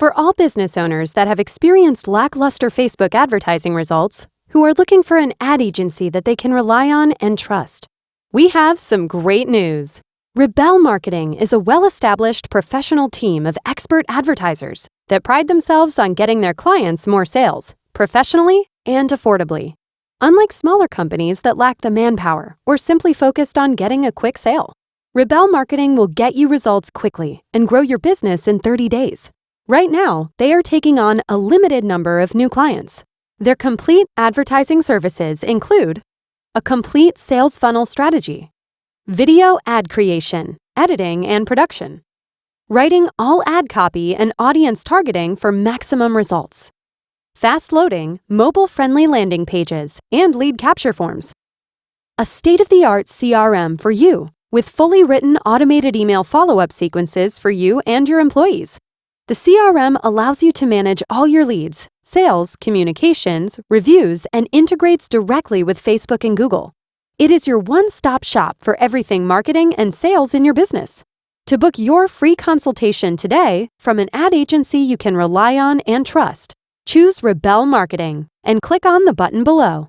For all business owners that have experienced lackluster Facebook advertising results, who are looking for an ad agency that they can rely on and trust, we have some great news. Rebel Marketing is a well-established professional team of expert advertisers that pride themselves on getting their clients more sales, professionally and affordably. Unlike smaller companies that lack the manpower or simply focused on getting a quick sale, Rebel Marketing will get you results quickly and grow your business in 30 days. Right now, they are taking on a limited number of new clients. Their complete advertising services include a complete sales funnel strategy, video ad creation, editing and production, writing all ad copy and audience targeting for maximum results, fast loading, mobile-friendly landing pages and lead capture forms, a state-of-the-art CRM for you with fully written automated email follow-up sequences for you and your employees. The CRM allows you to manage all your leads, sales, communications, reviews, and integrates directly with Facebook and Google. It is your one-stop shop for everything marketing and sales in your business. To book your free consultation today from an ad agency you can rely on and trust, choose Rebel Marketing and click on the button below.